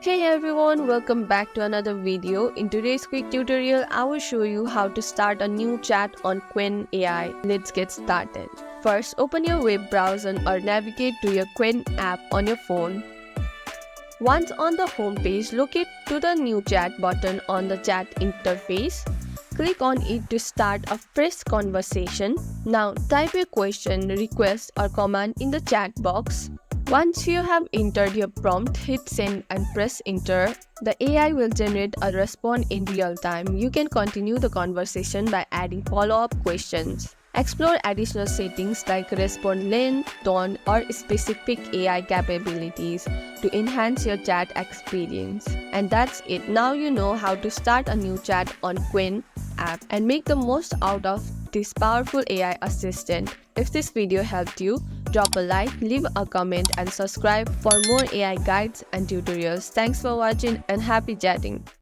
Hey everyone, welcome back to another video. In today's quick tutorial, I will show you how to start a new chat on Qwen AI. Let's get started. First, open your web browser or navigate to your Qwen app on your phone. Once on the home page, locate to the new chat button on the chat interface. Click on it to start a fresh conversation. Now type your question, request or command in the chat box. Once you have entered your prompt, hit send and press enter. The AI will generate a response in real time. You can continue the conversation by adding follow-up questions. Explore additional settings like response length, tone, or specific AI capabilities to enhance your chat experience. And that's it. Now you know how to start a new chat on Qwen app and make the most out of this powerful AI assistant. If this video helped you, drop a like, leave a comment, and subscribe for more AI guides and tutorials. Thanks for watching and happy chatting.